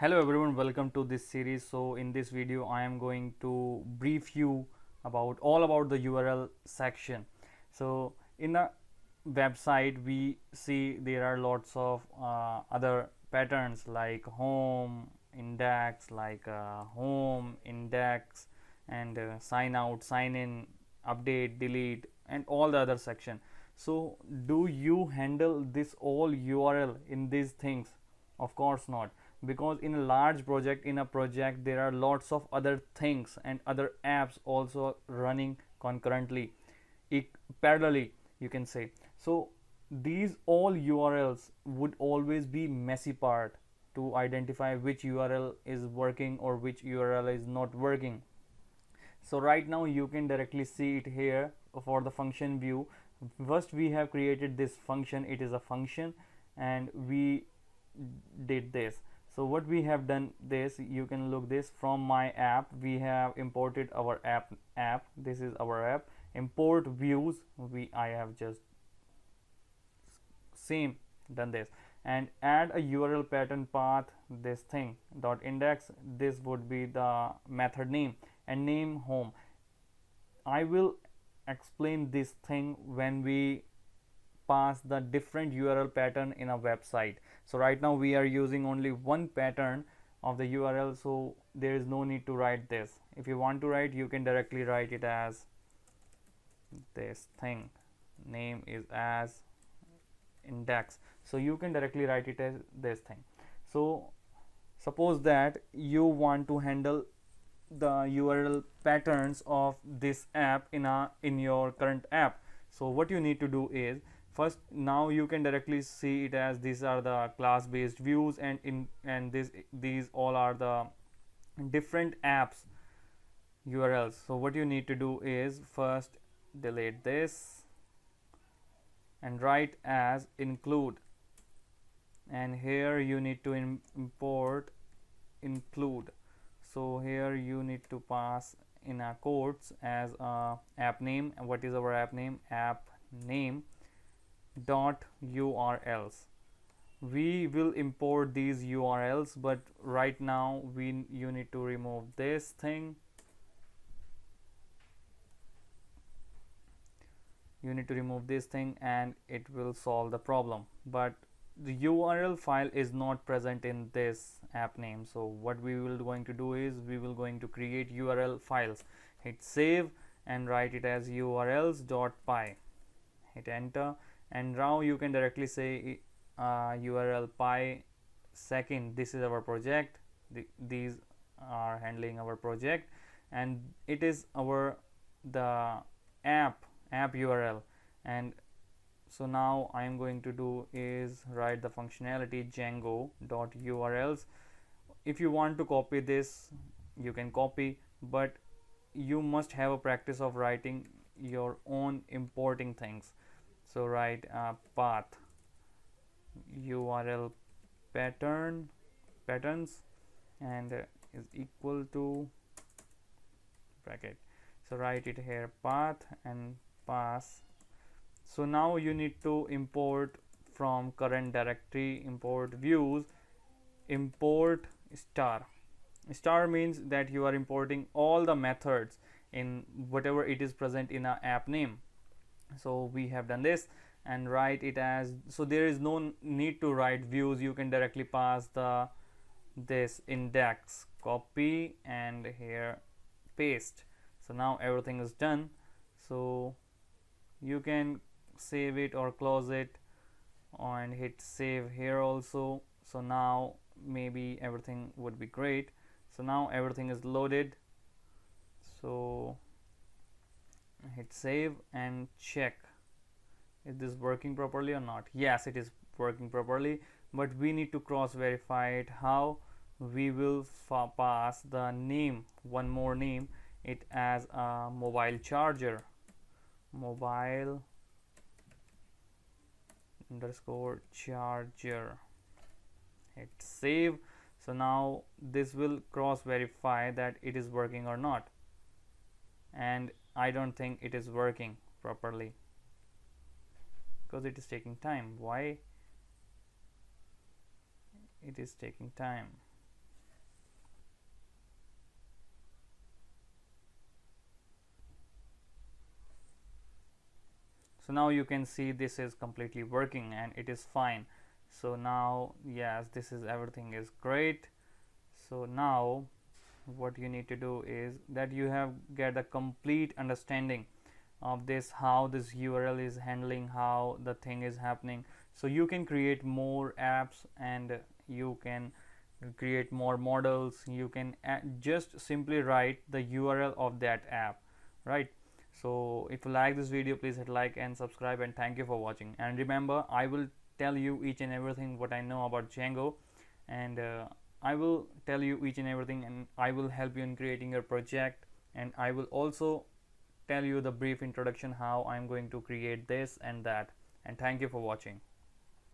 Hello everyone, welcome to this series. So in this video I am going to brief you about all about the URL section. So in a website we see there are lots of other patterns like home index, home index, and sign out, sign in, update, delete, and all the other section. So do you handle this all URL in these things? Of course not, because in a large project, there are lots of other things and other apps also running concurrently, parallelly, you can say. So these all URLs would always be messy part to identify which URL is working or which URL is not working. So right now you can directly see it here for the function view. First we have created this function, it is a function, and we did this. So what we have done, this you can look this from my app, we have imported our app. This is our app. Import views, I have just same done this, and add a URL pattern path, this thing dot index, this would be the method name, and name home. I will explain this thing when we pass the different URL pattern in a website. So right now we are using only one pattern of the URL, so there is no need to write this. If you want to write, you can directly write it as this thing, name is as index, so you can directly write it as this thing. So suppose that you want to handle the URL patterns of this app in your current app. So what you need to do is, first, now you can directly see it as these are the class based views, and these all are the different apps URLs. So what you need to do is, first delete this and write as include, and here you need to import include. So here you need to pass in a quotes as app name. And what is our app name? App name dot urls. We will import these URLs, but right now you need to remove this thing. You need to remove this thing and it will solve the problem, but the URL file is not present in this app name. So what we will going to do is, we will going to create URL files. Hit save and write it as urls.py. Hit enter, and now you can directly say URL py second. This is our project. These are handling our project, and it is the app URL. And so now I am going to do is write the functionality Django.urls. If you want to copy this, you can copy, but you must have a practice of writing your own importing things. So write path URL patterns, and is equal to bracket. So write it here path and pass. So now you need to import from current directory, import views, import star means that you are importing all the methods in whatever it is present in a app name. So we have done this, and write it as, so there is no need to write views, you can directly pass this index, copy, and here paste. So now everything is done. So you can save it or close it and hit save here also. So now maybe everything would be great. So now everything is loaded. So hit save and check, is this working properly or not? Yes, it is working properly, but we need to cross verify it. How? We will pass the name, one more name, it as a mobile charger, mobile underscore charger. Hit save. So now this will cross verify that it is working or not, and I don't think it is working properly because it is taking time. Why it is taking time? So now you can see this is completely working and it is fine. So now yes, this is everything is great. So now what you need to do is that you have get a complete understanding of this, how this URL is handling, how the thing is happening. So you can create more apps and you can create more models. You can just simply write the URL of that app, right? So if you like this video, please hit like and subscribe, and thank you for watching. And remember, I will tell you each and everything what I know about Django, and I will tell you each and everything, and I will help you in creating your project, and I will also tell you the brief introduction how I'm going to create this and that. And thank you for watching.